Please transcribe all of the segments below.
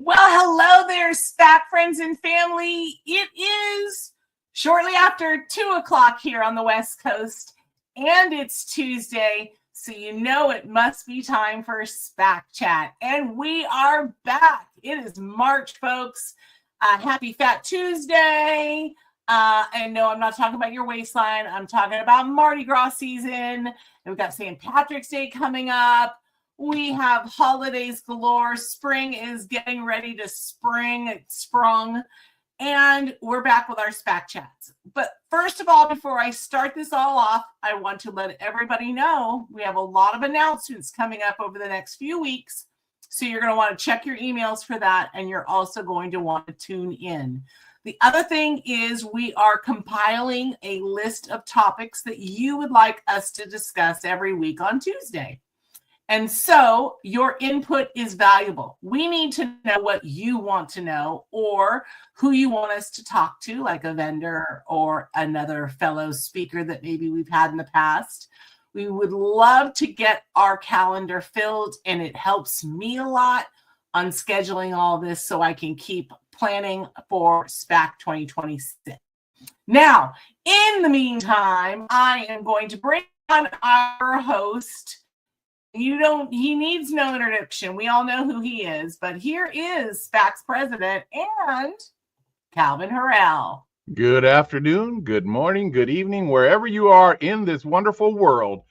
Well, hello there, SPAC friends and family. It is shortly after 2 o'clock here on the West Coast, and it's Tuesday, so you know it must be time for SPAC Chat. And we are back. It is March, folks. Happy Fat Tuesday. And no, I'm not talking about your waistline. I'm talking about Mardi Gras season. And we've got St. Patrick's Day coming up. We have holidays galore. Spring is getting ready to spring. It's sprung. And we're back with our SPAC chats. But first of all, before I start this all off, I want to let everybody know we have a lot of announcements coming up over the next few weeks. So you're going to want to check your emails for that. And you're also going to want to tune in. The other thing is we are compiling a list of topics that you would like us to discuss every week on Tuesday. And so your input is valuable. We need to know what you want to know or who you want us to talk to, like a vendor or another fellow speaker that maybe we've had in the past. We would love to get our calendar filled, and it helps me a lot on scheduling all this so I can keep planning for SPAC 2026. Now, in the meantime, I am going to bring on our host. He needs no introduction. We all know who he is, but here is SPAC's president and Calvin Harrell. Good afternoon, good morning, good evening, wherever you are in this wonderful world.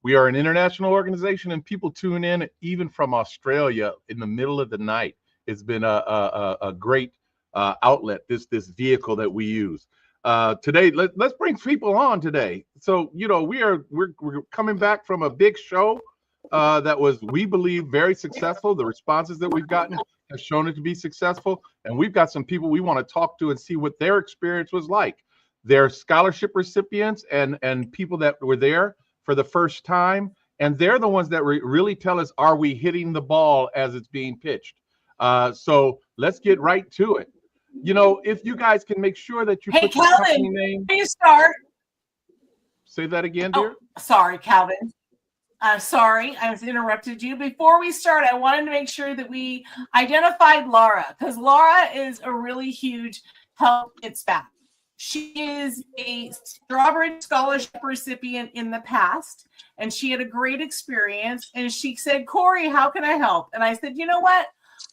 We are an international organization, and people tune in even from Australia in the middle of the night. It's been a great outlet, this vehicle that we use. Today, let's bring people on today. So, you know, we're coming back from a big show that was, we believe, very successful. The responses that we've gotten have shown it to be successful. And we've got some people we want to talk to and see what their experience was like. They're scholarship recipients and people that were there for the first time. And they're the ones that really tell us, are we hitting the ball as it's being pitched? So let's get right to it. You know, if you guys can make sure that you put your company name. Can you start? Say that again, dear. Oh, sorry, Calvin. Sorry, I was interrupted you. Before we start, I wanted to make sure that we identified Laura, because Laura is a really huge help at SPAC. She is a Strawberry Scholarship recipient in the past, and she had a great experience. And she said, Corey, how can I help? And I said, you know what?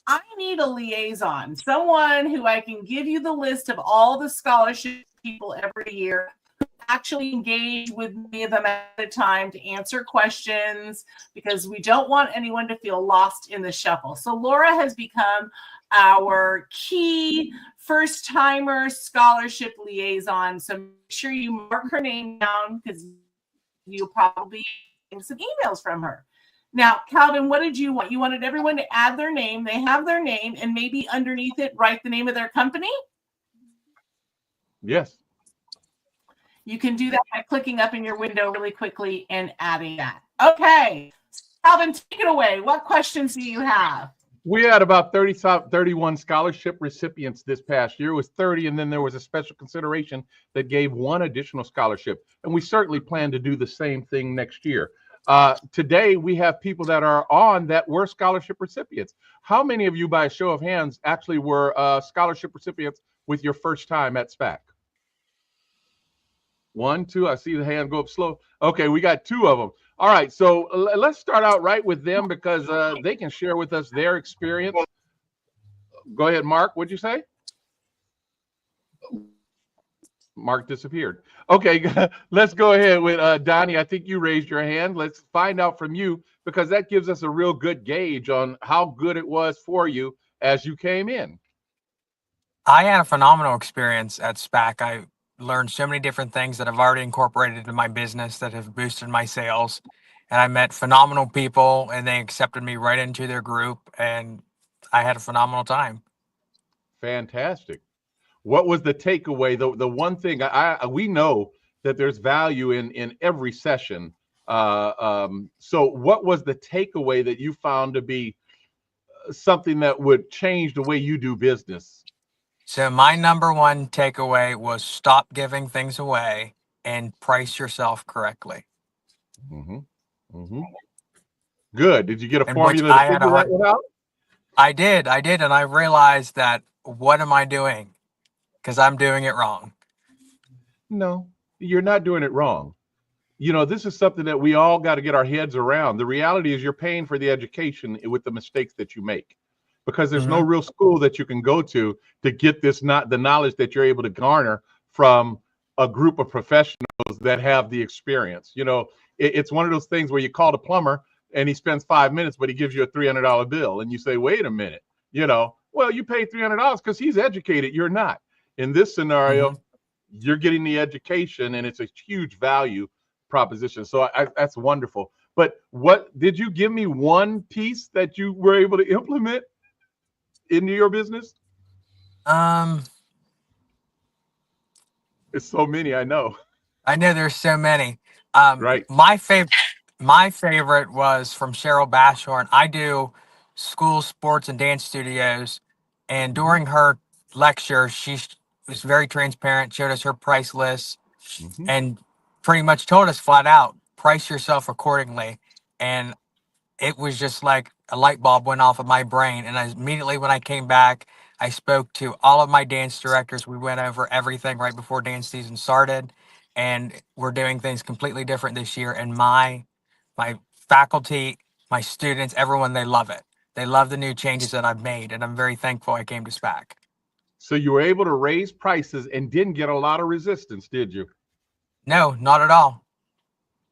I need a liaison, someone who I can give you the list of all the scholarship people every year, actually engage with many of them at a time to answer questions, because we don't want anyone to feel lost in the shuffle. So Laura has become our key first-timer scholarship liaison. So make sure you mark her name down, because you'll probably get some emails from her. Now, Calvin, what did you want? You wanted everyone to add their name. They have their name, and maybe underneath it, write the name of their company? Yes. You can do that by clicking up in your window really quickly and adding that. Okay. Calvin, take it away. What questions do you have? We had about 31 scholarship recipients this past year. It was 30, and then there was a special consideration that gave one additional scholarship. And we certainly plan to do the same thing next year. Today, we have people that are on that were scholarship recipients. How many of you, by a show of hands, actually were scholarship recipients with your first time at SPAC? 1, 2, I see the hand go up slow. Okay, we got 2 of them. All right, so let's start out right with them, because they can share with us their experience. Go ahead, Mark, what'd you say? Mark disappeared. Okay, let's go ahead with Donnie. I think you raised your hand. Let's find out from you, because that gives us a real good gauge on how good it was for you as you came in. I had a phenomenal experience at SPAC. I learned so many different things that I've already incorporated into my business that have boosted my sales. And I met phenomenal people, and they accepted me right into their group, and I had a phenomenal time. Fantastic. What was the takeaway? The one thing we know that there's value in every session. So what was the takeaway that you found to be something that would change the way you do business? So my number one takeaway was stop giving things away and price yourself correctly. Mm-hmm. Mm-hmm. Good. Did you get a formula to figure that one out? I did, and I realized that what am I doing? Because I'm doing it wrong. No, you're not doing it wrong. This is something that we all got to get our heads around. The reality is you're paying for the education with the mistakes that you make, because there's no Mm-hmm. real school that you can go to get this, not the knowledge that you're able to garner from a group of professionals that have the experience. It's one of those things where you call the plumber and he spends 5 minutes, but he gives you a $300 bill. And you say, wait a minute, well, you paid $300 because he's educated. You're not. In this scenario, Mm-hmm. you're getting the education, and it's a huge value proposition. So that's wonderful. But what did you give me one piece that you were able to implement into your business? It's so many, I know. I know there's so many. Right. My favorite was from Cheryl Bashorn. I do school sports and dance studios, and Mm-hmm. during her lecture, she was very transparent, showed us her price list, Mm-hmm. and pretty much told us flat out, price yourself accordingly. And it was just like a light bulb went off of my brain. And immediately when I came back, I spoke to all of my dance directors. We went over everything right before dance season started, and we're doing things completely different this year. And my faculty, my students, everyone, they love it. They love the new changes that I've made, and I'm very thankful I came to SPAC. So you were able to raise prices and didn't get a lot of resistance, did you? No, not at all.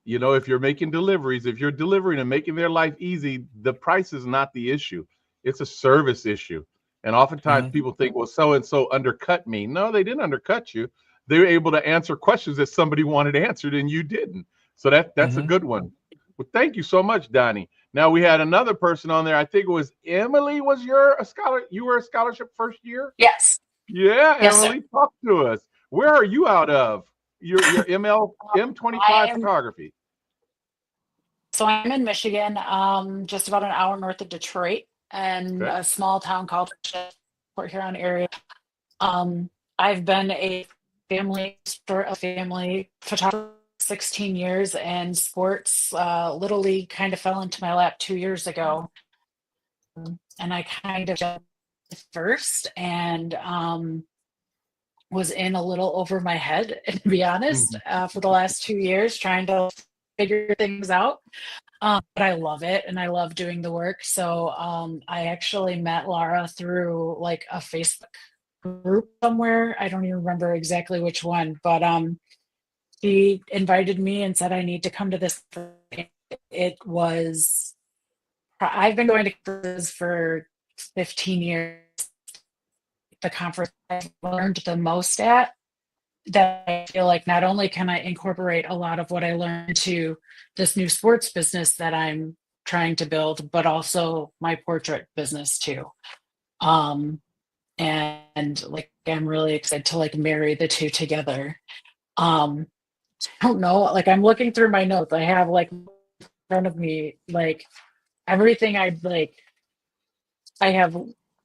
If you're making deliveries, if you're delivering and making their life easy, the price is not the issue. It's a service issue. And oftentimes Mm-hmm. people think, well, so and so undercut me. No, they didn't undercut you. They were able to answer questions that somebody wanted answered and you didn't. So that's a Mm-hmm. good one. Well, thank you so much, Donnie. Now we had another person on there. I think it was Emily. Was a scholar? You were a scholarship first year? Yes. Yeah, Yes, sir. Emily, talk to us. Where are you out of? Your M25 photography. So I'm in Michigan, just about an hour north of Detroit, and Okay. a small town called Port Huron area. I've been a family photographer 16 years, and sports, Little League kind of fell into my lap 2 years ago. And I kind of jumped first and was in a little over my head, to be honest, for the last 2 years, trying to figure things out. But I love it and I love doing the work. So I actually met Laura through like a Facebook group somewhere. I don't even remember exactly which one, but she invited me and said I need to come to this. I've been going to conferences for 15 years. The conference I've learned the most at, that I feel like not only can I incorporate a lot of what I learned to this new sports business that I'm trying to build, but also my portrait business too. And like I'm really excited to like marry the two together. I don't know, like I'm looking through my notes. I have like in front of me like everything I have.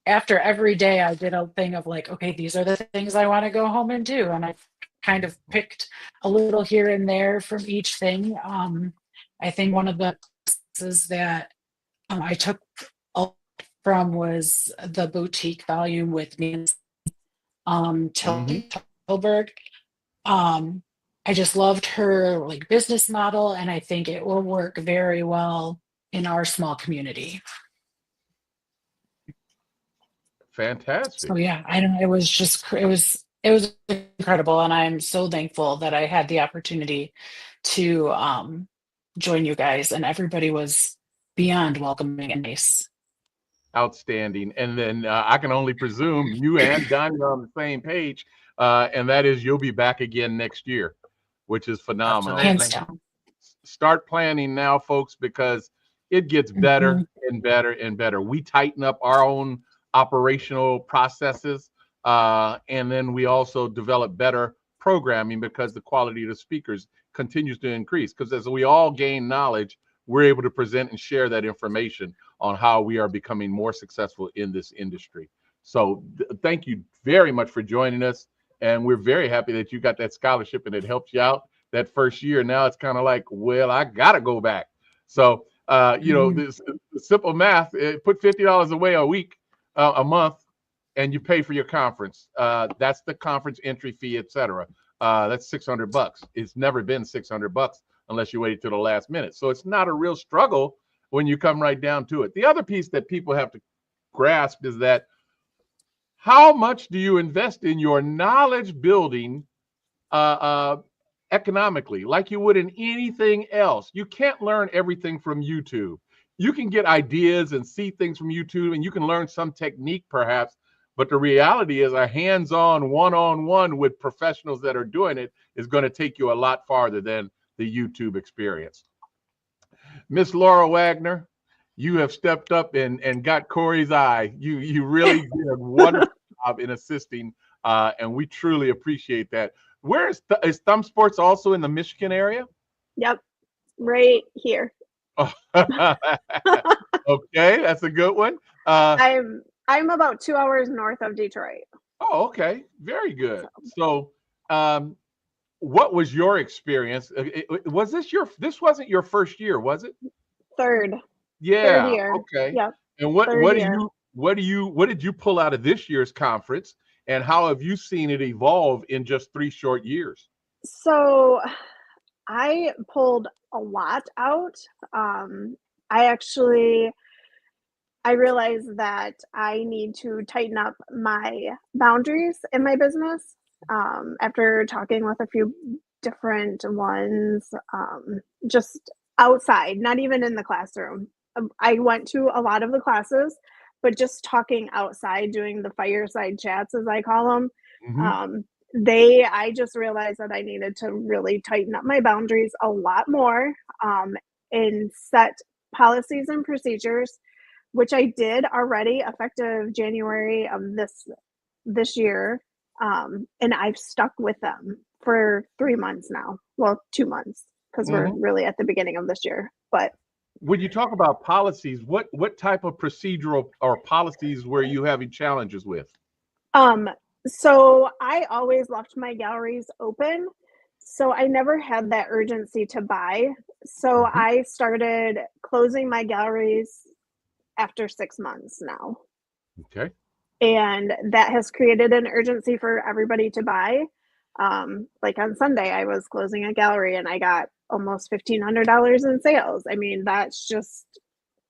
After every day I did a thing of like, okay, these are the things I want to go home and do. And I kind of picked a little here and there from each thing. I think one of the classes that I took from was the boutique volume with me, Tilberg. I just loved her like business model, and I think it will work very well in our small community. Fantastic. So yeah, I don't know. It was incredible, and I'm so thankful that I had the opportunity to join you guys, and everybody was beyond welcoming and nice. Outstanding. And then I can only presume you and Donnie are on the same page, and that is you'll be back again next year, which is phenomenal. Hands Absolutely. down. Start planning now, folks, because it gets better and better and better. We tighten up our own operational processes, and then we also develop better programming because the quality of the speakers continues to increase. Because as we all gain knowledge, we're able to present and share that information on how we are becoming more successful in this industry. So thank you very much for joining us. And we're very happy that you got that scholarship and it helped you out that first year. Now it's kind of like, well, I got to go back. So, this simple math, put $50 away a week a month, and you pay for your conference. That's the conference entry fee, etc. That's $600. It's never been $600 unless you wait till the last minute. So it's not a real struggle when you come right down to it. The other piece that people have to grasp is that how much do you invest in your knowledge building economically, like you would in anything else? You can't learn everything from YouTube. You can get ideas and see things from YouTube, and you can learn some technique perhaps, but the reality is a hands-on, one-on-one with professionals that are doing it is going to take you a lot farther than the YouTube experience. Miss Laura Wagner, you have stepped up and got Corey's eye. You really did a wonderful job in assisting, and we truly appreciate that. Where is Thumb Sports also in the Michigan area? Yep, right here. Okay, that's a good one. I'm about 2 hours north of Detroit. Oh, okay, very good. So, what was your experience? Was this wasn't your first year, was it? Third. Yeah. Third year. Okay. Yep. And what did you pull out of this year's conference, and how have you seen it evolve in just 3 short years? So I pulled a lot out. I realized that I need to tighten up my boundaries in my business. After talking with a few different ones, just outside, not even in the classroom. I went to a lot of the classes, but just talking outside, doing the fireside chats, as I call them. I just realized that I needed to really tighten up my boundaries a lot more, and set policies and procedures, which I did already effective January of this year. And I've stuck with them for 3 months now. Well, 2 months, because we're really at the beginning of this year. But when you talk about policies, what type of procedural or policies were you having challenges with? So I always left my galleries open. So I never had that urgency to buy. So I started closing my galleries after 6 months now. Okay. And that has created an urgency for everybody to buy. Like on Sunday, I was closing a gallery and I got almost $1,500 in sales. I mean, that's just,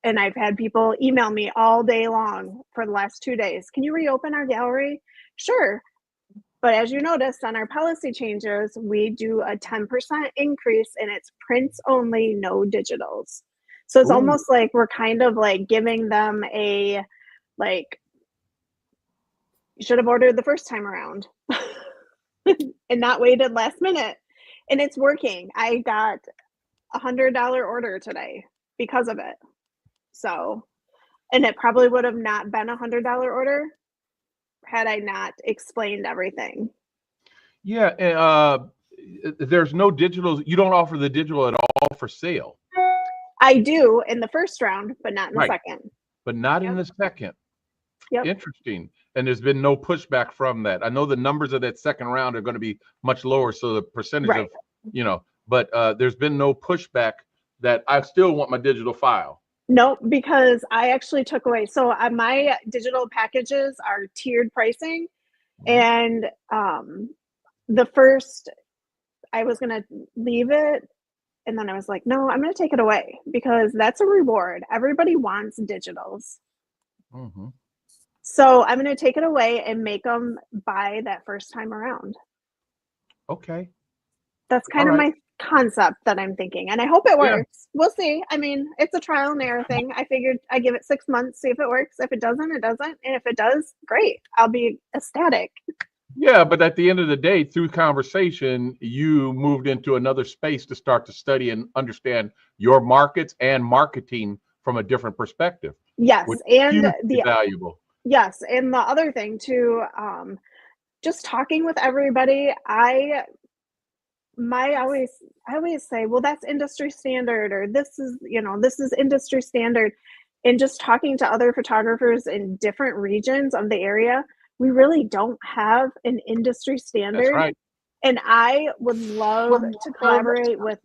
and I've had people email me all day long for the last 2 days. Can you reopen our gallery? Sure. But as you noticed on our policy changes, we do a 10% increase and it's prints only, no digitals. So it's almost like we're kind of like giving them a, like, you should have ordered the first time around and not waited last minute. And it's working. I got $100 order today because of it. So, and it probably would have not been $100 order had I not explained everything. Yeah. And there's no digital. You don't offer the digital at all for sale. I do in the first round, but not in the second. But not in the second. Yep. Interesting. And there's been no pushback from that. I know the numbers of that second round are going to be much lower, so the percentage of, but there's been no pushback that I still want my digital file. Nope, because I actually took away. So my digital packages are tiered pricing, and the first I was going to leave it. And then I was like, no, I'm going to take it away because that's a reward. Everybody wants digitals. So I'm going to take it away and make them buy that first time around. Okay. That's kind of my concept that I'm thinking. And I hope it works. We'll see. I mean, it's a trial and error thing. I figured I give it 6 months, see if it works. If it doesn't, it doesn't. And if it does, great. I'll be ecstatic. Yeah, but at the end of the day, through conversation, you moved into another space to start to study and understand your markets and marketing from a different perspective. Yes, and the valuable. Yes, and the other thing too, just talking with everybody, I always say, well, that's industry standard, or this is industry standard. And just talking to other photographers in different regions of the area, we really don't have an industry standard. That's right. And I would love to collaborate with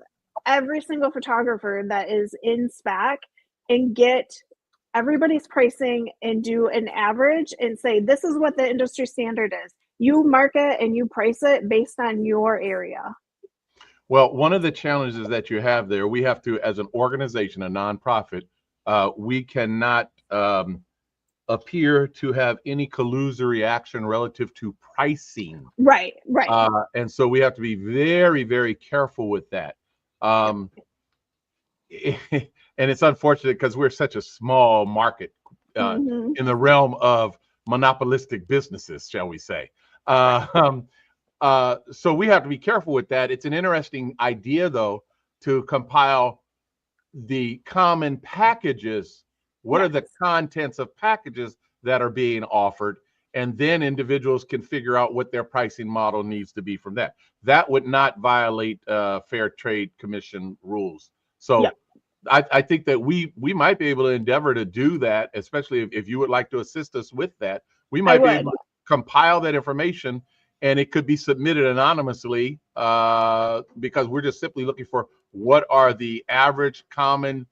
every single photographer that is in SPAC and get everybody's pricing and do an average and say, this is what the industry standard is. You market and you price it based on your area. Well, one of the challenges that you have there, we have to, as an organization, a nonprofit, we cannot appear to have any collusory action relative to pricing. Right. And so we have to be very, very careful with that. And it's unfortunate because we're such a small market in the realm of monopolistic businesses, shall we say. So we have to be careful with that. It's an interesting idea, though, to compile the common packages. What are the contents of packages that are being offered? And then individuals can figure out what their pricing model needs to be from that. That would not violate Fair Trade Commission rules. So I think that we might be able to endeavor to do that, especially if you would like to assist us with that. We might be able to compile that information, and it could be submitted anonymously because we're just simply looking for what are the average common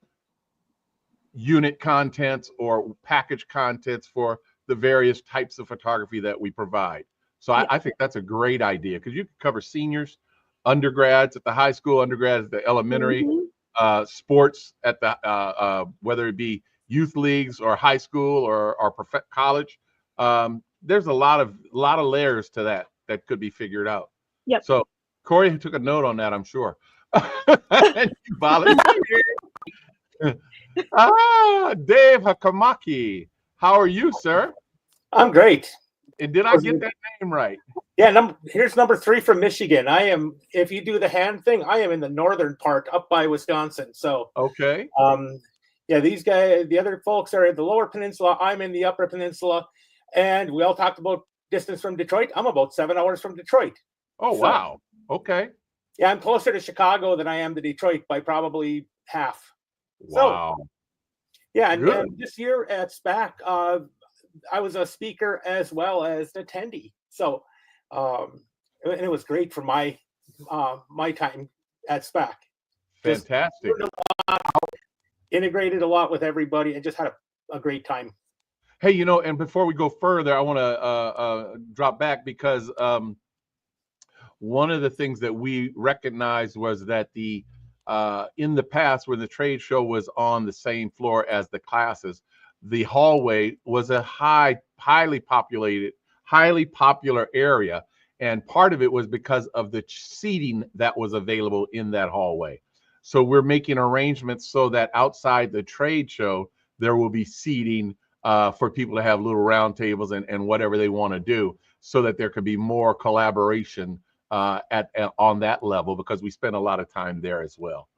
unit contents or package contents for the various types of photography that we provide. So I think that's a great idea because you can cover seniors, undergrads at the high school, undergrads at the elementary, sports at the whether it be youth leagues or high school or college. There's a lot of layers to that could be figured out. So Corey took a note on that, I'm sure. And you volunteered. Dave Hakamaki, how are you, sir? I'm great. And did I get that name right? Yeah, here's number 3 from Michigan. I am, if you do the hand thing, I am in the northern part up by Wisconsin. So okay. Yeah, these guys, the other folks are in the lower peninsula. I'm in the upper peninsula. And we all talked about distance from Detroit. I'm about 7 hours from Detroit. Oh, so, wow. Okay. Yeah, I'm closer to Chicago than I am to Detroit by probably half. Wow. So, yeah, and this year at SPAC, I was a speaker as well as an attendee. So, and it was great for my my time at SPAC. Fantastic. Integrated a lot with everybody and just had a great time. Hey, and before we go further, I want to drop back because one of the things that we recognized was that in the past, when the trade show was on the same floor as the classes, the hallway was a highly popular area. And part of it was because of the seating that was available in that hallway. So we're making arrangements so that outside the trade show, there will be seating for people to have little round tables and whatever they want to do so that there could be more collaboration on that level because we spend a lot of time there as well.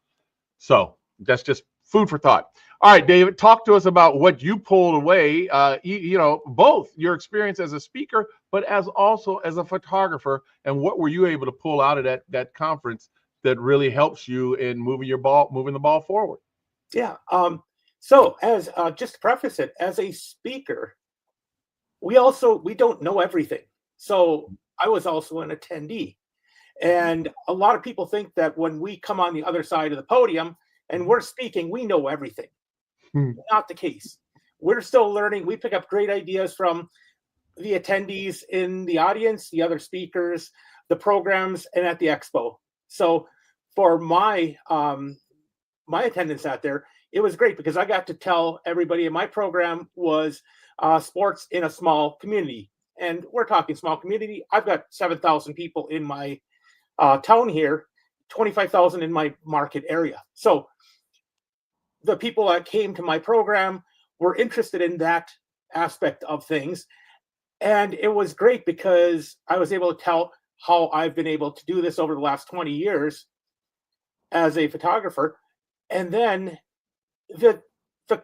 So that's just food for thought. All right, David, talk to us about what you pulled away, both your experience as a speaker, but also as a photographer, and what were you able to pull out of that conference that really helps you in moving the ball forward? Yeah. So as just to preface it, as a speaker, we don't know everything. So I was also an attendee. And a lot of people think that when we come on the other side of the podium and we're speaking, we know everything. Not the case. We're still learning. We pick up great ideas from the attendees in the audience, the other speakers, the programs, and at the expo. So for my attendance out there, it was great because I got to tell everybody, and my program was sports in a small community. And we're talking small community. I've got 7,000 people in my town here, 25,000 in my market area. So the people that came to my program were interested in that aspect of things. And it was great because I was able to tell how I've been able to do this over the last 20 years as a photographer. And then the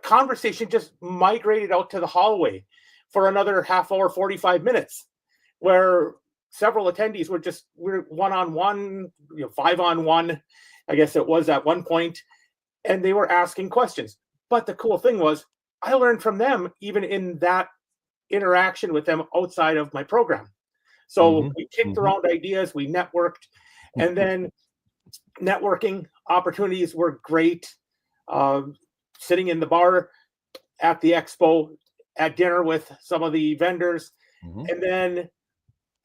conversation just migrated out to the hallway for another half hour, 45 minutes, where several attendees were one-on-one, 5-on-1, I guess it was at one point, and they were asking questions. But the cool thing was I learned from them even in that interaction with them outside of my program. So we kicked around ideas, we networked, and then networking opportunities were great. Sitting in the bar, at the expo, at dinner with some of the vendors. And then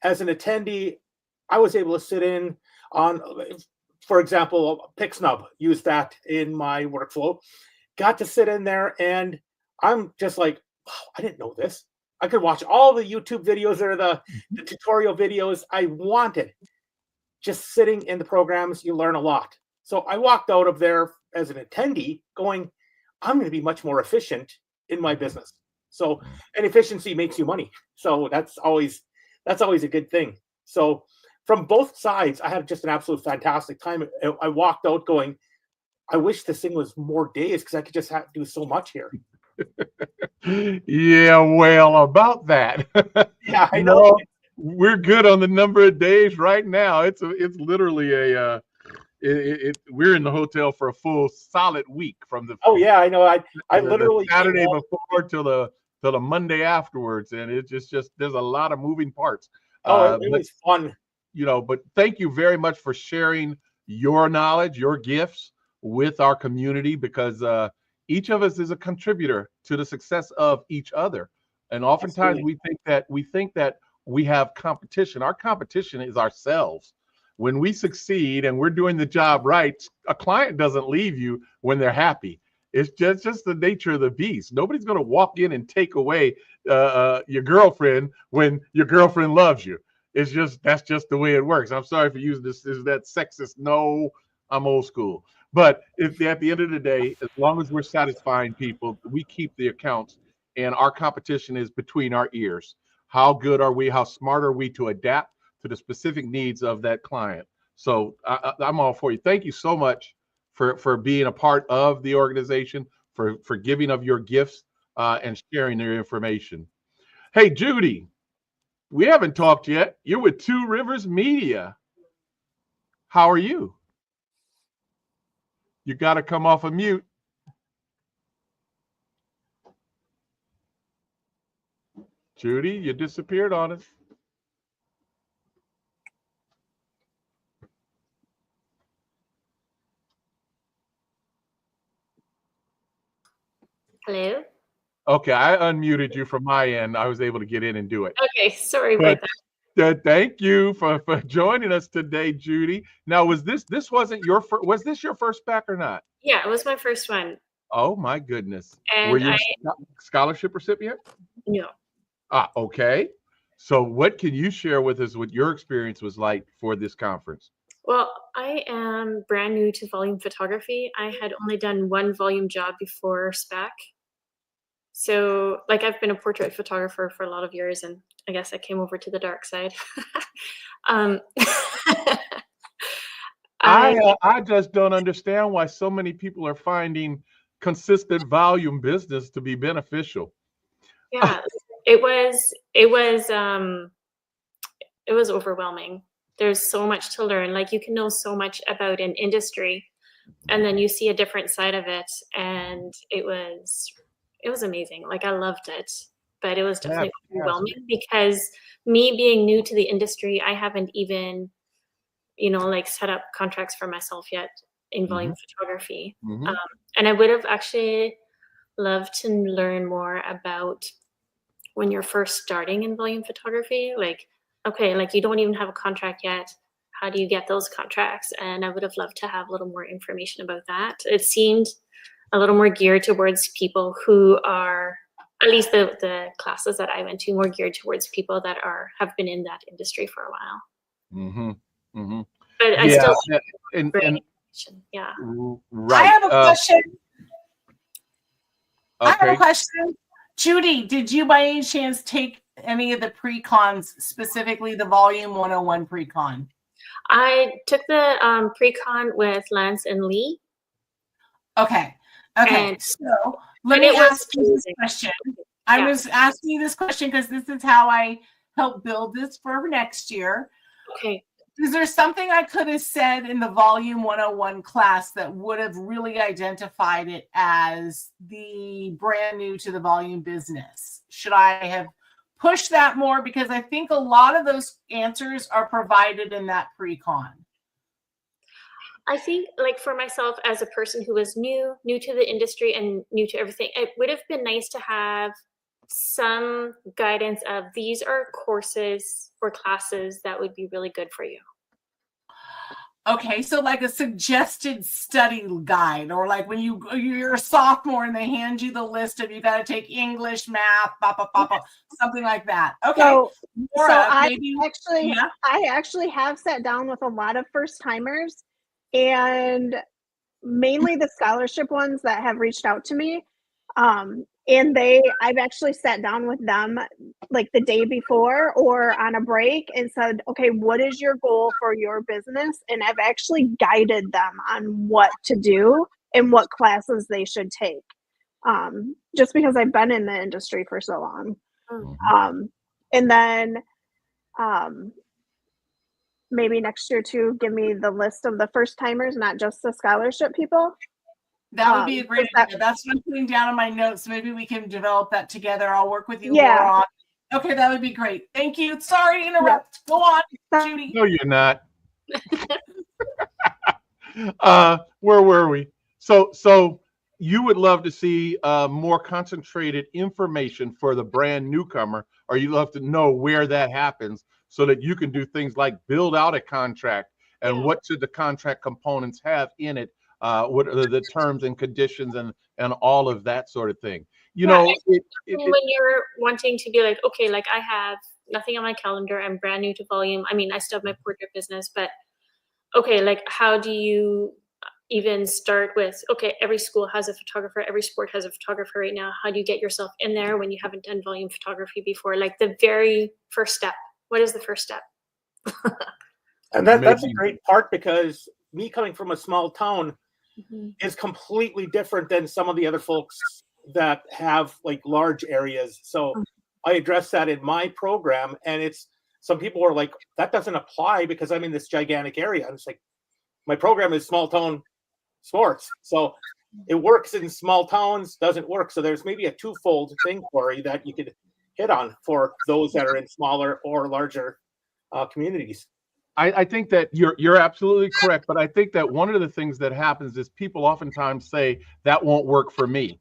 as an attendee, I was able to sit in on, for example, PickSnub, use that in my workflow. Got to sit in there, and I'm just like, wow, I didn't know this. I could watch all the YouTube videos or the tutorial videos I wanted. Just sitting in the programs, you learn a lot. So I walked out of there as an attendee going, I'm going to be much more efficient in my business. So, and efficiency makes you money. So that's always a good thing. So from both sides, I had just an absolute fantastic time. I walked out going, I wish this thing was more days because I could just do so much here. Yeah, well, about that. Yeah, I No, know. we're good on the number of days right now. It's literally we're in the hotel for a full solid week from the I know. I the literally Saturday before till the Monday afterwards, and it's just there's a lot of moving parts. it was fun. But thank you very much for sharing your knowledge, your gifts with our community, because each of us is a contributor to the success of each other. And oftentimes we think that we have competition. Our competition is ourselves. When we succeed and we're doing the job right, a client doesn't leave you when they're happy. It's just the nature of the beast. Nobody's going to walk in and take away your girlfriend when your girlfriend loves you. That's just the way it works. I'm sorry for using this. Is that sexist? No, I'm old school. But if at the end of the day, as long as we're satisfying people, we keep the accounts, and our competition is between our ears. How good are we? How smart are we to adapt to the specific needs of that client? So I'm all for you. Thank you so much for being a part of the organization, for giving of your gifts and sharing your information. Hey, Judy, we haven't talked yet. You're with Two Rivers Media. How are you? You got to come off of mute. Judy, you disappeared on us. Hello? Okay, I unmuted you from my end. I was able to get in and do it. Okay, sorry about that. Thank you for joining us today, Judy. Now, was this your first SPAC or not? Yeah, it was my first one. Oh my goodness. And were you a scholarship recipient? No. Okay. So what can you share with us what your experience was like for this conference? Well, I am brand new to volume photography. I had only done one volume job before SPAC. So, I've been a portrait photographer for a lot of years, and I guess I came over to the dark side. I just don't understand why so many people are finding consistent volume business to be beneficial. Yeah, it was overwhelming. There's so much to learn. You can know so much about an industry, and then you see a different side of it, and it was amazing. I loved it, but it was definitely overwhelming because me being new to the industry, I haven't even, set up contracts for myself yet in volume photography. And I would have actually loved to learn more about when you're first starting in volume photography. You don't even have a contract yet. How do you get those contracts? And I would have loved to have a little more information about that. It seemed a little more geared towards people who are, at least the classes that I went to, more geared towards people that have been in that industry for a while. But I still right. I have a question. Okay. I have a question. Judy, did you by any chance take any of the pre-cons, specifically the Volume 101 pre-con? I took the pre-con with Lance and Lee. Okay. So let me ask you this question. I was asking you this question because this is how I help build this for next year. Okay. Is there something I could have said in the Volume 101 class that would have really identified it as the brand new to the volume business? Should I have pushed that more? Because I think a lot of those answers are provided in that pre-con. I think, like, for myself as a person who was new to the industry and new to everything, it would have been nice to have some guidance of these are courses or classes that would be really good for you. Okay, so like a suggested study guide, or like when you're a sophomore and they hand you the list of you got to take English, math, something like that. Okay, So Laura, I maybe actually have sat down with a lot of first timers, and mainly the scholarship ones that have reached out to me. And I've actually sat down with them like the day before or on a break and said, okay, what is your goal for your business? And I've actually guided them on what to do and what classes they should take. Just because I've been in the industry for so long. And then maybe next year too, give me the list of the first timers, not just the scholarship people. that would be a great idea. That's what I'm putting down in my notes. Maybe we can develop that together. I'll work with you, Laura. Okay, that would be great. Thank you. Sorry to interrupt. Go on, Judy. No, you're not. Where were we? So you would love to see more concentrated information for the brand newcomer, or you love to know where that happens so that you can do things like build out a contract and what should the contract components have in it, what are the terms and conditions and all of that sort of thing. You know, when you're wanting to be like, okay, like I have nothing on my calendar, I'm brand new to volume. I mean, I still have my portrait business, but okay, like how do you even start with, okay, every school has a photographer, every sport has a photographer right now. How do you get yourself in there when you haven't done volume photography before? Like the very first step. What is the first step? And that's a great part, because me coming from a small town is completely different than some of the other folks that have like large areas. So I address that in my program, and it's, some people are like, that doesn't apply because I'm in this gigantic area. And it's like, my program is small town sports. So it works in small towns, doesn't work. So there's maybe a twofold thing, Corey, that you could hit on for those that are in smaller or larger communities. I think that you're absolutely correct, but I think that one of the things that happens is people oftentimes say that won't work for me,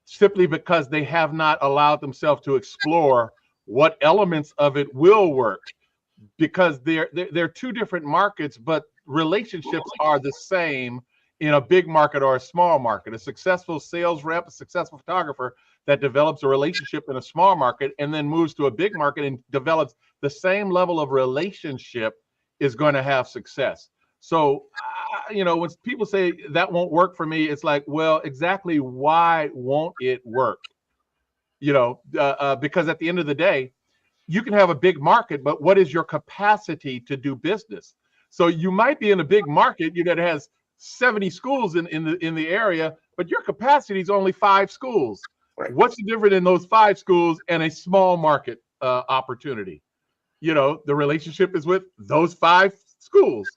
simply because they have not allowed themselves to explore what elements of it will work, because they're two different markets, but relationships are the same in a big market or a small market. A successful sales rep, a successful photographer that develops a relationship in a small market and then moves to a big market and develops the same level of relationship is going to have success. So, you know, when people say that won't work for me, it's like, well, exactly why won't it work? You know, because at the end of the day, you can have a big market, but what is your capacity to do business? So you might be in a big market, that has 70 schools in the area, but your capacity is only 5 schools. Right. What's the difference in those 5 schools and a small market opportunity? You know, the relationship is with those 5 schools,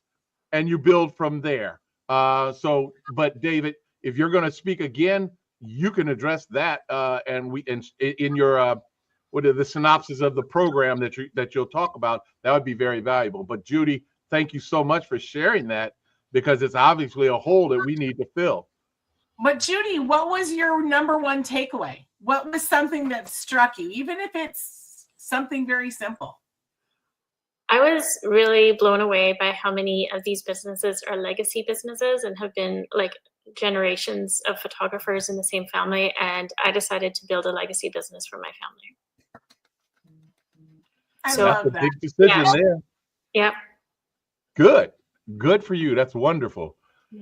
and you build from there. But David, if you're going to speak again, you can address that, and in your what are the synopsis of the program that you'll talk about. That would be very valuable. But Judy, thank you so much for sharing that, because it's obviously a hole that we need to fill. But Judy, what was your number one takeaway? What was something that struck you, even if it's something very simple? I was really blown away by how many of these businesses are legacy businesses and have been like generations of photographers in the same family. And I decided to build a legacy business for my family. I love that. Big decision there. Yeah. Good for you. That's wonderful.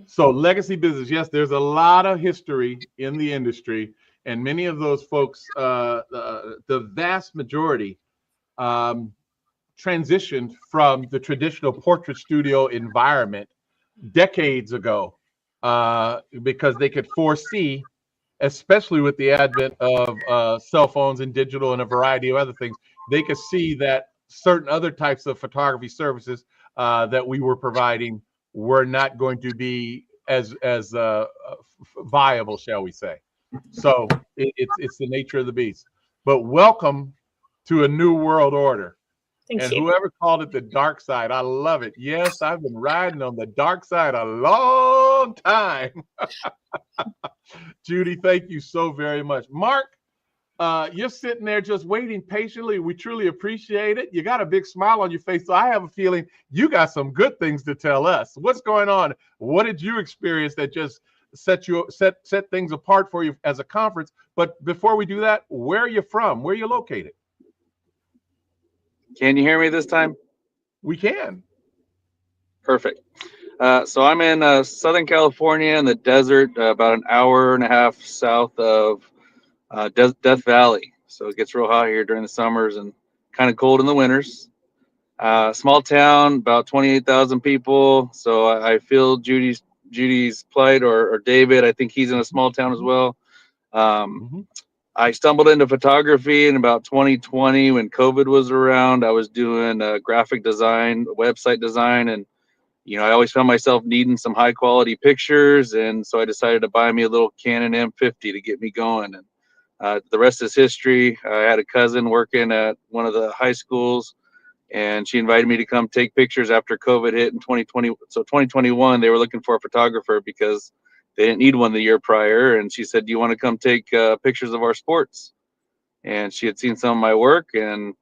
So legacy business, yes, there's a lot of history in the industry, and many of those folks, the vast majority, transitioned from the traditional portrait studio environment decades ago, because they could foresee, especially with the advent of cell phones and digital and a variety of other things, they could see that certain other types of photography services that we were providing were not going to be as viable, shall we say. So it's the nature of the beast. But welcome to a new world order. Thank And you. whoever called it the dark side, I love it. Yes, I've been riding on the dark side a long time. Judy, thank you so very much. Mark, you're sitting there just waiting patiently. We truly appreciate it. You got a big smile on your face, so I have a feeling you got some good things to tell us. What's going on? What did you experience that just set things apart for you as a conference? But before we do that, where are you from? Where are you located? Can you hear me this time? We can. Perfect. So I'm in Southern California in the desert, about an hour and a half south of Death Valley. So it gets real hot here during the summers and kind of cold in the winters. Small town, about 28,000 people. So I feel Judy's plight, or David. I think he's in a small town as well. I stumbled into photography in about 2020 when COVID was around. I was doing graphic design, website design, and I always found myself needing some high quality pictures, and so I decided to buy me a little Canon M50 to get me going. And the rest is history. I had a cousin working at one of the high schools, and she invited me to come take pictures after COVID hit in 2020. So 2021, they were looking for a photographer because they didn't need one the year prior. And she said, "Do you want to come take pictures of our sports?" And she had seen some of my work, and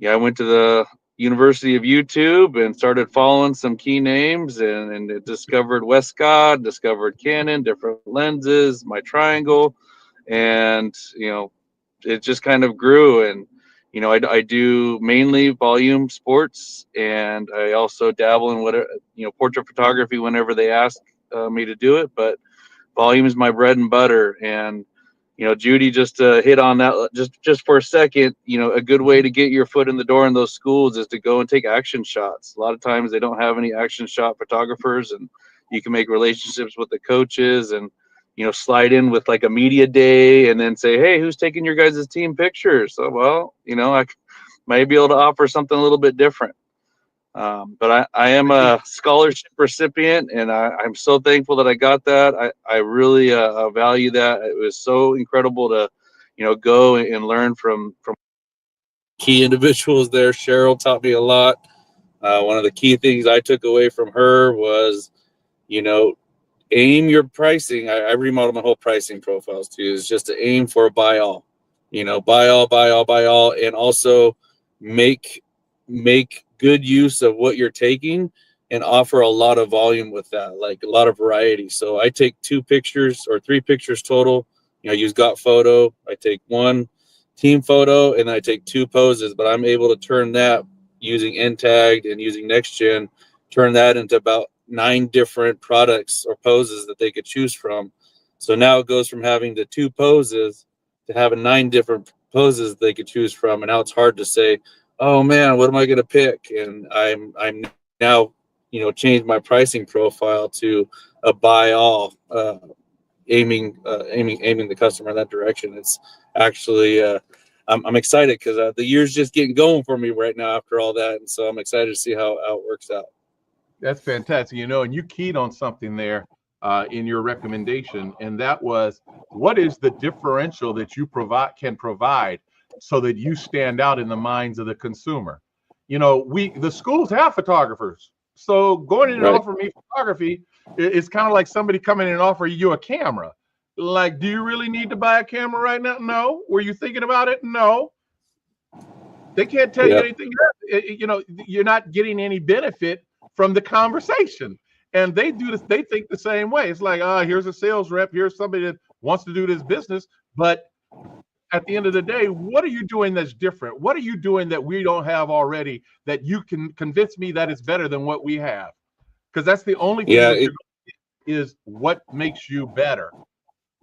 I went to the University of YouTube and started following some key names, and discovered Westcott, discovered Canon, different lenses, my triangle, and it just kind of grew. And I do mainly volume sports, and I also dabble in whatever portrait photography whenever they ask me to do it, but volume is my bread and butter. And Judy just hit on that just for a second. A good way to get your foot in the door in those schools is to go and take action shots. A lot of times they don't have any action shot photographers, and you can make relationships with the coaches and slide in with like a media day and then say, "Hey, who's taking your guys' team pictures?" So, well, I might be able to offer something a little bit different. But I am a scholarship recipient, and I'm so thankful that I got that. I really value that. It was so incredible to, go and learn from key individuals there. Cheryl taught me a lot. One of the key things I took away from her was, aim your pricing. I remodeled my whole pricing profiles too, is just to aim for a buy all, buy all, and also make good use of what you're taking and offer a lot of volume with that, like a lot of variety. So I take 2 pictures or 3 pictures total. I use Got Photo. I take 1 team photo, and I take 2 poses, but I'm able to turn that using NTagged and using NextGen, turn that into about 9 different products or poses that they could choose from. So now it goes from having the 2 poses to having 9 different poses they could choose from. And now it's hard to say, "Oh man, what am I going to pick?" And I'm now, changed my pricing profile to a buy all, aiming the customer in that direction. It's actually, I'm excited because the year's just getting going for me right now after all that. And so I'm excited to see how it works out. That's fantastic. And you keyed on something there in your recommendation, and that was, what is the differential that you can provide so that you stand out in the minds of the consumer? The schools have photographers, so going in and offering me photography is kind of like somebody coming in and offering you a camera. Like, do you really need to buy a camera right now? No. Were you thinking about it? No. They can't tell you anything else. You're not getting any benefit from the conversation. And they think the same way. It's like, here's a sales rep, here's somebody that wants to do this business. But at the end of the day, what are you doing that's different? What are you doing that we don't have already that you can convince me that it's better than what we have? Because that's the only thing that you're going to get, is what makes you better.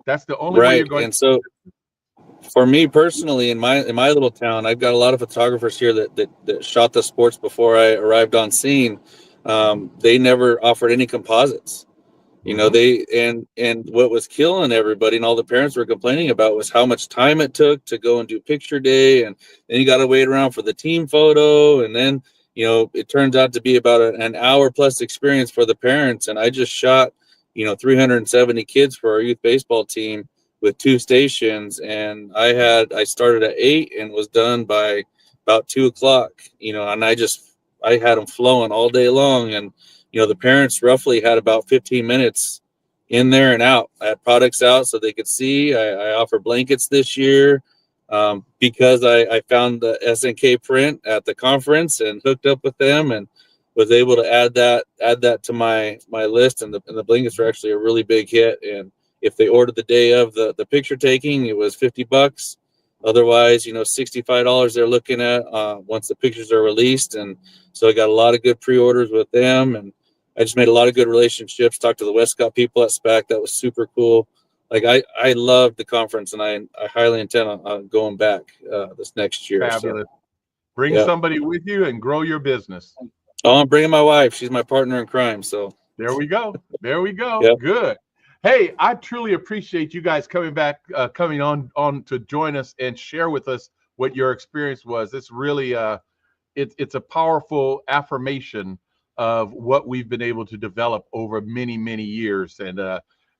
That's the only way you're going to. So for me personally, in my little town, I've got a lot of photographers here that shot the sports before I arrived on scene. They never offered any composites. They and what was killing everybody and all the parents were complaining about was how much time it took to go and do picture day, and then you got to wait around for the team photo, and then it turns out to be about an hour plus experience for the parents. And I just shot 370 kids for our youth baseball team with 2 stations, and I started at 8 and was done by about 2 o'clock, and I had them flowing all day long. And, the parents roughly had about 15 minutes in there and out. I had products out so they could see. I offer blankets this year because I found the SNK print at the conference and hooked up with them and was able to add that to my list. And the blankets were actually a really big hit. And if they ordered the day of the picture taking, it was $50. Otherwise, $65 they're looking at once the pictures are released. And so I got a lot of good pre-orders with them, and I just made a lot of good relationships. Talked to the Westcott people at SPAC. That was super cool. Like I loved the conference, and I highly intend on going back this next year. Fabulous. So, Bring yeah. somebody with you and grow your business. Oh, I'm bringing my wife. She's my partner in crime. So there we go. There we go. Yep. Good. Hey, I truly appreciate you guys coming on to join us and share with us what your experience was. It's really it's a powerful affirmation of what we've been able to develop over many, many years. And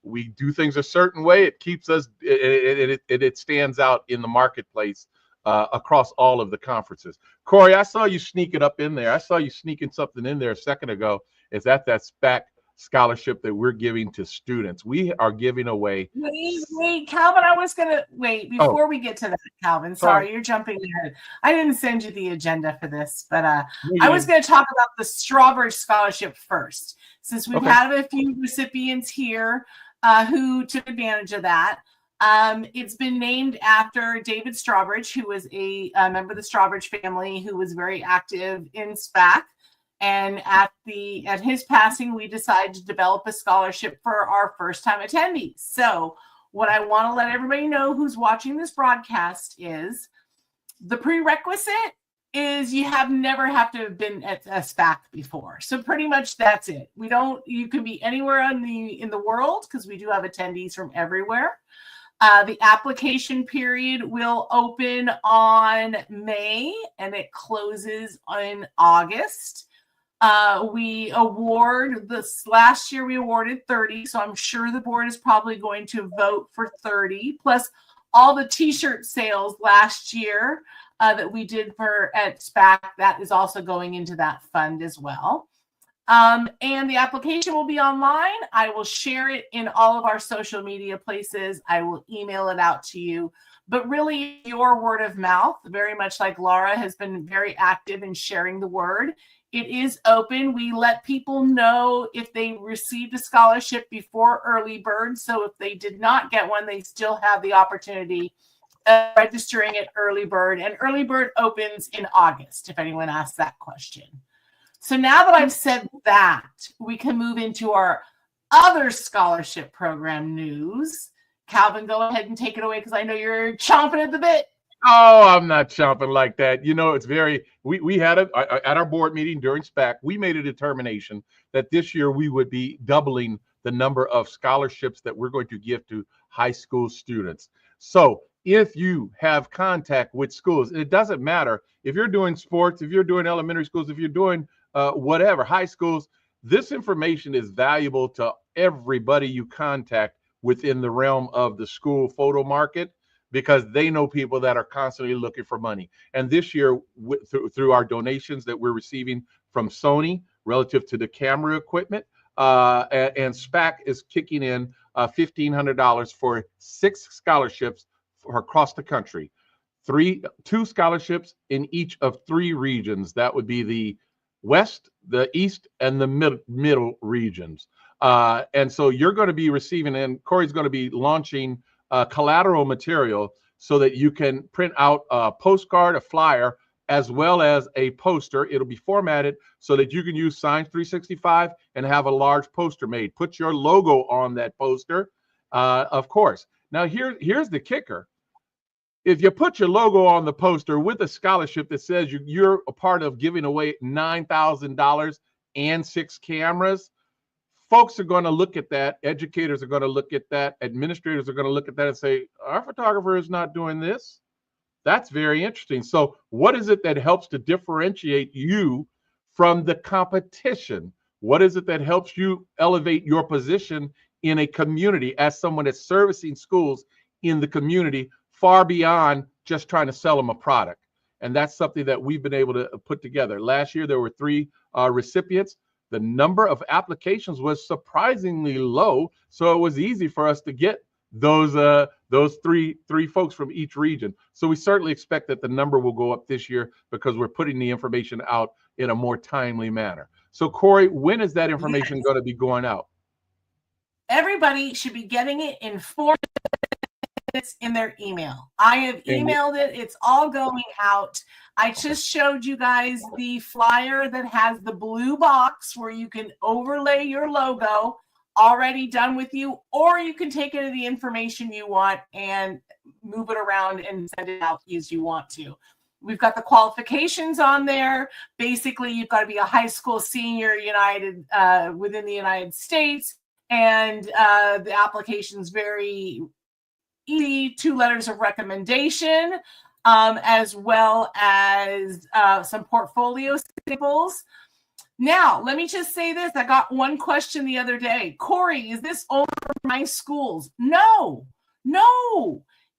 we do things a certain way. It keeps us, it stands out in the marketplace across all of the conferences. Corey, I saw you sneak it up in there. I saw you sneaking something in there a second ago. Is that SPAC scholarship that we're giving to students? We are giving away. Wait, Calvin, I was gonna wait before we get to that, Calvin. Sorry, you're jumping ahead. I didn't send you the agenda for this, but I was gonna talk about the Strawbridge Scholarship first, since we've had a few recipients here who took advantage of that. It's been named after David Strawbridge, who was a member of the Strawbridge family who was very active in SPAC. And at his passing, we decided to develop a scholarship for our first-time attendees. So what I want to let everybody know who's watching this broadcast is the prerequisite is you never have to have been at a SPAC before. So pretty much that's it. You can be anywhere in the world, because we do have attendees from everywhere. The application period will open on May and it closes in August. We award last year we awarded 30, so I'm sure the board is probably going to vote for 30, plus all the t-shirt sales last year that we did at SPAC. That is also going into that fund as well. And the application will be online. I will share it in all of our social media places. I will email it out to you. But really, your word of mouth, very much like Laura has been very active in sharing the word. It is open. We let people know if they received a scholarship before early bird. So if they did not get one, they still have the opportunity of registering at early bird. And early bird opens in August, if anyone asks that question. So now that I've said that, we can move into our other scholarship program news. Calvin, go ahead and take it away, because I know you're chomping at the bit. Oh, I'm not chomping like that. It's we had at our board meeting during SPAC, we made a determination that this year we would be doubling the number of scholarships that we're going to give to high school students. So if you have contact with schools, and it doesn't matter if you're doing sports, if you're doing elementary schools, if you're doing whatever, high schools, this information is valuable to everybody you contact within the realm of the school photo market, because they know people that are constantly looking for money. And this year, through our donations that we're receiving from Sony relative to the camera equipment, and SPAC is kicking in $1,500 for 6 scholarships across the country. 2 scholarships in each of 3 regions. That would be the West, the East, and the middle regions. And so you're going to be receiving, and Corey's going to be launching collateral material so that you can print out a postcard, a flyer, as well as a poster. It'll be formatted so that you can use Signs 365 and have a large poster made. Put your logo on that poster, of course. Now, here's the kicker. If you put your logo on the poster with a scholarship that says you're a part of giving away $9,000 and 6 cameras, folks are going to look at that. Educators are going to look at that. Administrators are going to look at that and say, our photographer is not doing this. That's very interesting. So what is it that helps to differentiate you from the competition? What is it that helps you elevate your position in a community as someone that's servicing schools in the community, far beyond just trying to sell them a product? And that's something that we've been able to put together. Last year, there were 3 recipients. The number of applications was surprisingly low, so it was easy for us to get those three folks from each region. So we certainly expect that the number will go up this year because we're putting the information out in a more timely manner. So Corey, when is that information going to be going out? Everybody should be getting it in 4 minutes in their email. I have emailed it. It's all going out. I just showed you guys the flyer that has the blue box where you can overlay your logo, already done with you, or you can take any of the information you want and move it around and send it out as you want to. We've got the qualifications on there. Basically, you've got to be a high school senior within the United States, and the application's very easy. 2 letters of recommendation, as well as some portfolio samples. Now, let me just say this. I got one question the other day. Corey, is this only for my schools? No.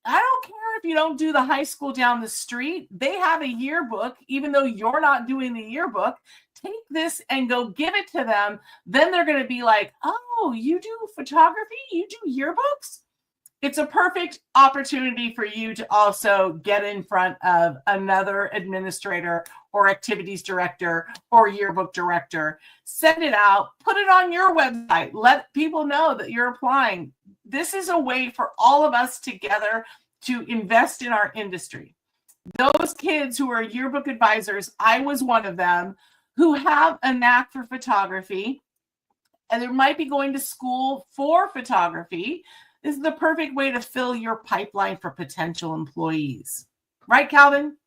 I don't care if you don't do the high school down the street. They have a yearbook, even though you're not doing the yearbook. Take this and go give it to them. Then they're going to be like, oh, you do photography? You do yearbooks? It's a perfect opportunity for you to also get in front of another administrator or activities director or yearbook director. Send it out, put it on your website, let people know that you're applying. This is a way for all of us together to invest in our industry. Those kids who are yearbook advisors, I was one of them, who have a knack for photography, and they might be going to school for photography. This is the perfect way to fill your pipeline for potential employees. Right, Calvin?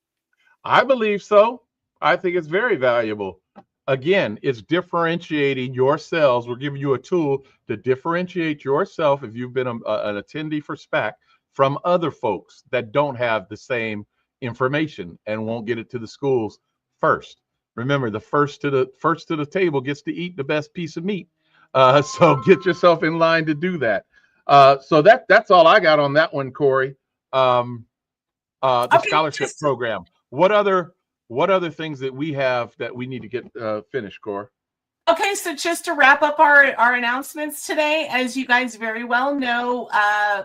I believe so. I think it's very valuable. Again, it's differentiating yourselves. We're giving you a tool to differentiate yourself if you've been an attendee for SPAC from other folks that don't have the same information and won't get it to the schools first. Remember, the first to the table gets to eat the best piece of meat. So get yourself in line to do that. So that's all I got on that one, Corey. The scholarship program. What other things that we have that we need to get finished, Corey? Okay, so just to wrap up our announcements today, as you guys very well know,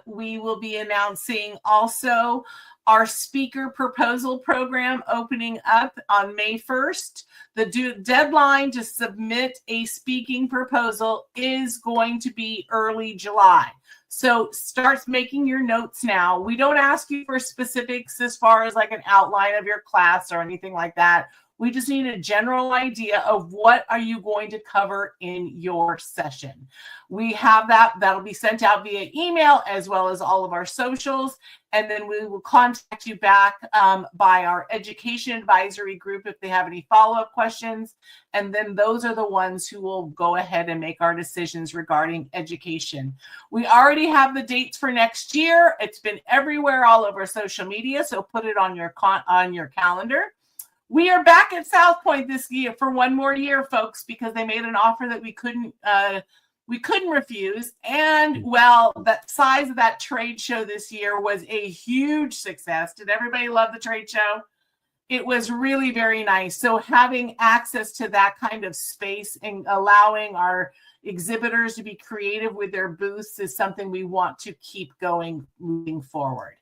we will be announcing also our speaker proposal program opening up on May 1st. The deadline to submit a speaking proposal is going to be early July. So start making your notes now. We don't ask you for specifics as far as like an outline of your class or anything like that. We just need a general idea of what are you going to cover in your session. We have that'll be sent out via email as well as all of our socials. And then we will contact you back by our education advisory group if they have any follow-up questions. And then those are the ones who will go ahead and make our decisions regarding education. We already have the dates for next year. It's been everywhere all over social media, so put it on your calendar. We are back at South Point this year for one more year, folks, because they made an offer that we couldn't refuse. And well, that size of that trade show this year was a huge success. Did everybody love the trade show? It was really very nice. So having access to that kind of space and allowing our exhibitors to be creative with their booths is something we want to keep going moving forward.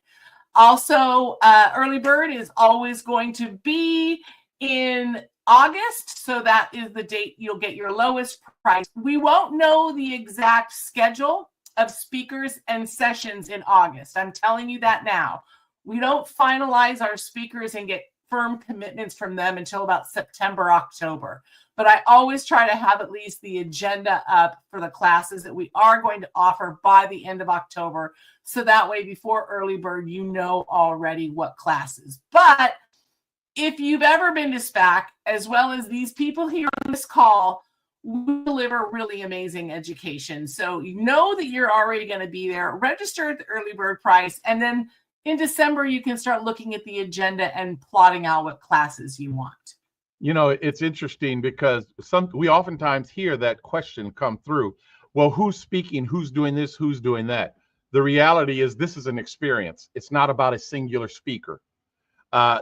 Also, Early Bird is always going to be in August, so that is the date you'll get your lowest price. We won't know the exact schedule of speakers and sessions in August. I'm telling you that now. We don't finalize our speakers and get firm commitments from them until about September, October. But I always try to have at least the agenda up for the classes that we are going to offer by the end of October. So that way, before Early Bird, you know already what classes. But if you've ever been to SPAC, as well as these people here on this call, we deliver really amazing education. So you know that you're already going to be there. Register at the Early Bird price. And then in December, you can start looking at the agenda and plotting out what classes you want. You know, it's interesting because we oftentimes hear that question come through. Well, who's speaking? Who's doing this? Who's doing that? The reality is this is an experience. It's not about a singular speaker.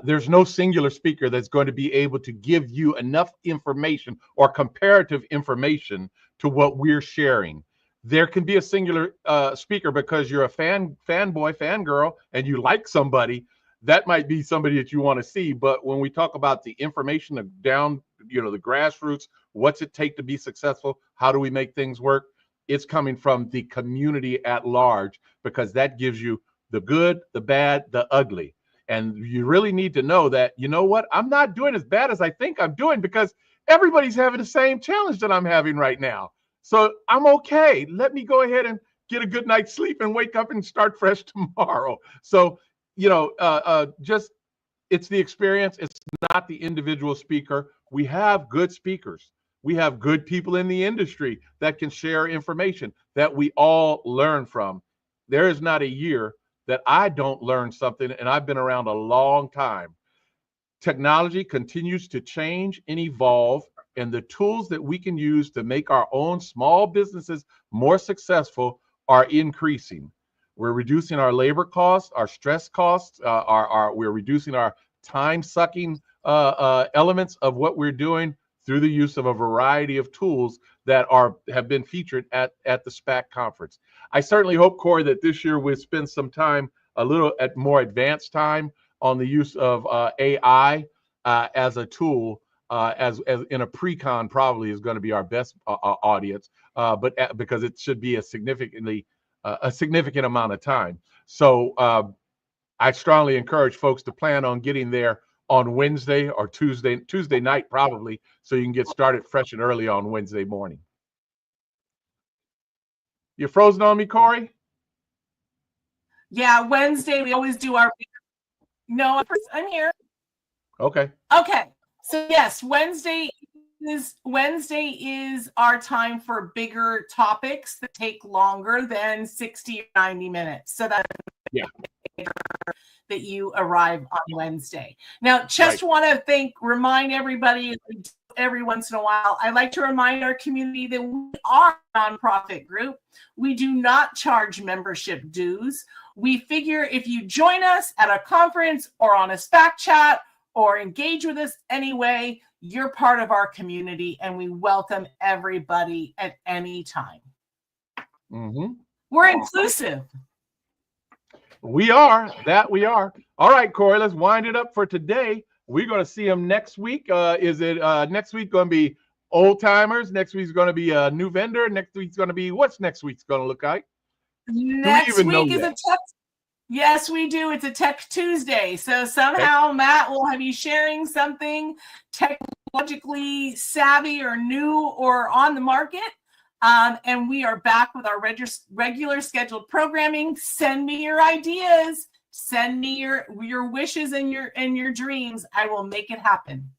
There's no singular speaker that's going to be able to give you enough information or comparative information to what we're sharing. There can be a singular speaker because you're a fanboy, fangirl, and you like somebody. That might be somebody that you want to see. But when we talk about the information of down, the grassroots, what's it take to be successful? How do we make things work? It's coming from the community at large, because that gives you the good, the bad, the ugly. And you really need to know that, you know what, I'm not doing as bad as I think I'm doing, because everybody's having the same challenge that I'm having right now. So I'm okay. Let me go ahead and get a good night's sleep and wake up and start fresh tomorrow. So, just it's the experience. It's not the individual speaker. We have good speakers. We have good people in the industry that can share information that we all learn from. There is not a year that I don't learn something, and I've been around a long time. Technology continues to change and evolve, and the tools that we can use to make our own small businesses more successful are increasing. We're reducing our labor costs, our stress costs, we're reducing our time-sucking elements of what we're doing through the use of a variety of tools that have been featured at the SPAC conference. I certainly hope, Corey, that this year we'll spend some time, a little at more advanced time, on the use of AI as a tool, as in a pre-con probably is going to be our best audience, but because it should be a significant amount of time. So I strongly encourage folks to plan on getting there on Wednesday or Tuesday night probably, so you can get started fresh and early on Wednesday morning. You're frozen on me, Corey? Yeah, Wednesday we always do our. No, I'm here. Okay. Okay. So yes, Wednesday is our time for bigger topics that take longer than 60 or 90 minutes. So that's that you arrive on Wednesday. Now, just want to remind everybody every once in a while, I like to remind our community that we are a nonprofit group. We do not charge membership dues. We figure if you join us at a conference or on a SPAC chat or engage with us anyway, you're part of our community, and we welcome everybody at any time. Mm-hmm. We're inclusive. We are. We are. All right, Corey, let's wind it up for today. We're going to see them next week. Is it next week going to be old timers? Next week's going to be a new vendor. Next week's going to be, what's next week's going to look like? Next week is a tech. Yes, we do. It's a Tech Tuesday. So somehow, Matt will have you sharing something technologically savvy or new or on the market. And we are back with our regular scheduled programming. Send me your ideas. Send me your wishes and your dreams. I will make it happen.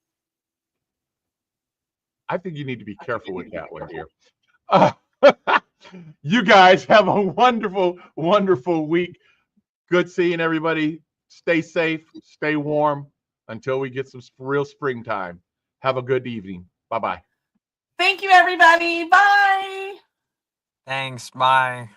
I think you need to be careful with that one here. You guys have a wonderful, wonderful week. Good seeing everybody. Stay safe, stay warm until we get some real springtime. Have a good evening. Bye-bye. Thank you, everybody. Bye. Thanks. Bye.